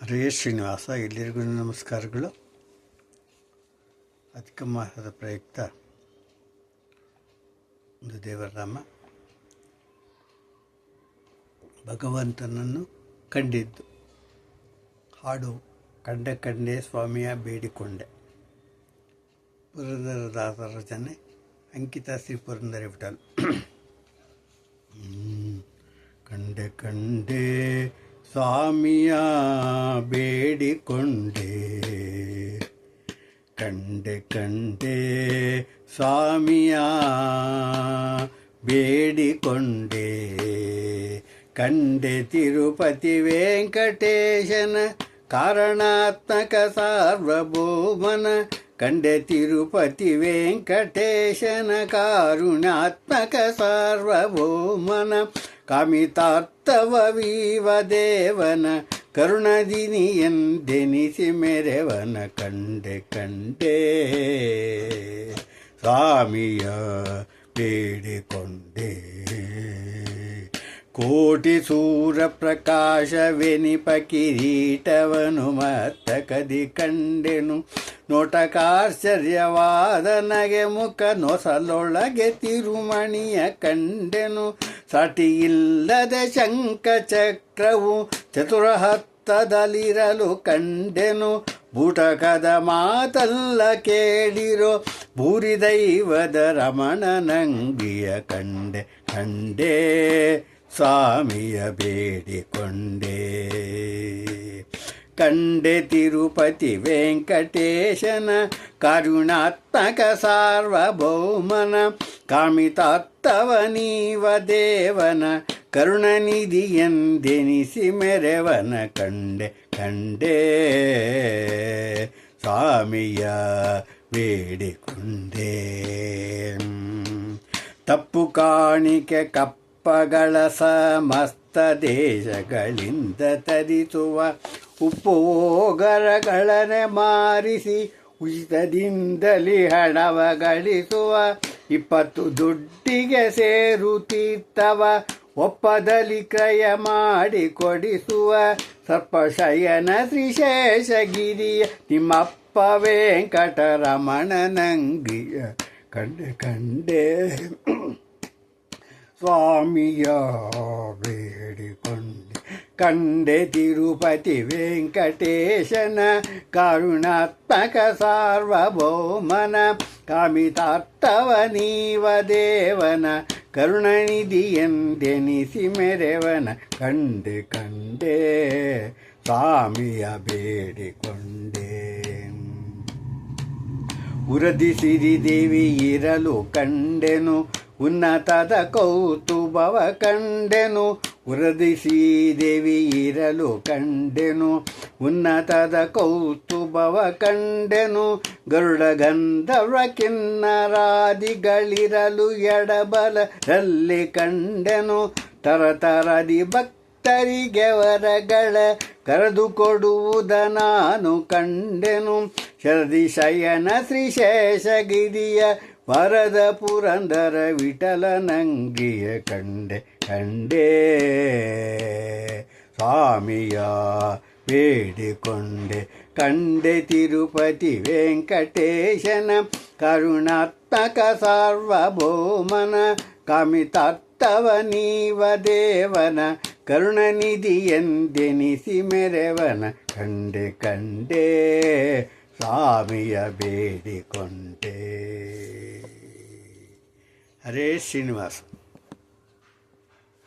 ಹರೇ ಶ್ರೀನಿವಾಸ. ಎಲ್ಲರಿಗೂ ನಮಸ್ಕಾರಗಳು. ಅಧಿಕ ಮಾಸದ ಪ್ರಯುಕ್ತ ಒಂದು ದೇವರ ನಾಮ. ಭಗವಂತನನ್ನು ಕಂಡಿದ್ದು ಹಾಡು ಕಂಡೆ ಕಂಡೆ ಸ್ವಾಮಿಯ ಬೇಡಿಕೊಂಡೆ. ಪುರಂದರದಾಸರ ರಚನೆ, ಅಂಕಿತ ಶ್ರೀ ಪುರಂದರ ವಿಠಲ್. ಕಂಡೆ ಕಂಡೆ ಸ್ವಾಮಿಯ ಬೇಡಿಕೊಂಡೆ, ಕಂಡೆ ಕಂಡೆ ಸ್ವಾಮಿಯ ಬೇಡಿಕೊಂಡೆ, ಕಂಡೆ ತಿರುಪತಿ ವೆಂಕಟೇಶನ ಕಾರಣಾತ್ಮಕ ಸಾರ್ವಭೌಮನ, ಕಂಡೆ ತಿರುಪತಿ ವೆಂಕಟೇಶನ ಕಾರುಣ್ಯಾತ್ಮಕ ಸಾರ್ವಭೌಮನ, ಕಾಮಿತಾರ್ಥವೀವ ದೇವನ ಕರುಣದಿನಿ ಎಂದೆನಿಸಿ ಮೆರೆವನ, ಕಂಡೆ ಕಂಡೆ ಸ್ವಾಮಿಯ ಬೇಡಿಕೊಂಡೆ. ಕೋಟಿ ಸೂರ್ಯ ಪ್ರಕಾಶವೆನಿಪ ಕಿರೀಟವನು ಮತ್ತಕದಿ ಕಂಡೆನು, ನೋಟಕಾಶ್ಚರ್ಯವಾದ ನಗೆ ಮುಖ ನೊಸಲೊಳಗೆ ತಿರುಮಣಿಯ ಕಂಡೆನು, ಸಾಟಿಯಿಲ್ಲದ ಶಂಖ ಚಕ್ರವು ಚತುರಹಸ್ತದಲ್ಲಿರಲು ಕಂಡೆನು, ಬೂಟಕದ ಮಾತಲ್ಲ ಕೇಳಿರೋ ಭೂರಿದೈವದ ರಮಣನಂಗಿಯ ಕಂಡೆ ಕಂಡೆ ಸ್ವಾಮಿಯ ಬೇಡಿಕೊಂಡೆ. ಕಂಡೆ ತಿರುಪತಿ ವೆಂಕಟೇಶನ ಕಾರುಣ್ಯಾತ್ಮಕ ಸಾರ್ವಭೌಮನ, ಕಾಮಿತಾರ್ಥವನೀವ ದೇವನ ಕರುಣನಿಧಿ ಎಂದೆನಿಸಿ ಮೆರೆವನ, ಕಂಡೆ ಕಂಡೆ ಸ್ವಾಮಿಯ ಬೇಡಿಕೊಂಡೆ. ತಪ್ಪು ಕಾಣಿಕೆ ಕಪ್ಪಗಳ ಸಮಸ್ತ ದೇಶಗಳಿಂದ ತರಿಸುವ, ಉಪೋಗರಗಳನ್ನೇ ಮಾರಿಸಿ ಉಚಿತದಿಂದಲೇ ಹಣವ ಗಳಿಸುವ, 20 ದುಡ್ಡಿಗೆ ಸೇರುತ್ತೀರ್ಥವ ಒಪ್ಪದಲ್ಲಿ ಕ್ರಯ ಮಾಡಿ ಕೊಡಿಸುವ, ಸರ್ಪಶಯನ ಶ್ರೀಶೇಷಗಿರಿಯ ನಿಮ್ಮಪ್ಪ ವೆಂಕಟರಮಣನಂಗಿಯ ಕಂಡೆ ಕಂಡೆ ಸ್ವಾಮಿಯ ಬೇಡಿಕೊಂಡೆ. ಕಂಡೆ ತಿರುಪತಿ ವೆಂಕಟೇಶನ ಕಾರುಣ್ಯಾತ್ಮಕ ಸಾರ್ವಭೌಮನ, ಕಾಮಿತಾರ್ಥವನೀವ ದೇವನ ಕರುಣನಿಧಿ ಎಂದೆನಿಸಿ ಮೆರೆವನ, ಕಂಡೆ ಕಂಡೆ ಸ್ವಾಮಿಯ ಬೇಡಿಕೊಂಡೆ. ಉರದಿ ಸಿರಿದೇವಿ ಇರಲು ಕಂಡೆನು, ಉನ್ನತದ ಕೌತುಭವ ಕಂಡೆನು, ಉರದಿ ಶ್ರೀದೇವಿ ಇರಲು ಕಂಡೆನು, ಉನ್ನತದ ಕೌತುಭವ ಕಂಡೆನು, ಗರುಡ ಗಂಧರ್ವ ಕಿನ್ನರಾದಿಗಳಿರಲು ಎಡಬಲರಲ್ಲಿ ಕಂಡೆನು, ತರತರದಿ ಭಕ್ತರಿಗೆ ವರಗಳ ಕರೆದು ಕೊಡುವುದ ನಾನು ಕಂಡೆನು, ಶರದಿ ಶಯನ ಶ್ರೀಶೇಷಗಿರಿಯ ವರದ ಪುರಂದರ ವಿಠಲನಂಗಿಯ ಕಂಡೆ ಕಂಡೆ ಸ್ವಾಮಿಯ ಬೇಡಿಕೊಂಡೆ. ಕಂಡೆ ತಿರುಪತಿ ವೆಂಕಟೇಶನ ಕರುಣಾತ್ಮಕ ಸಾರ್ವಭೌಮನ, ಕಾಮಿತಾರ್ಥವನೀವ ದೇವನ ಕರುಣನಿಧಿ ಎಂದೆನಿಸಿ ಮೆರೆವನ, ಕಂಡೆ ಕಂಡೆ ಸ್ವಾಮಿಯ ಬೇಡಿಕೊಂಡೆ. ಹರೇ ಶ್ರೀನಿವಾಸ.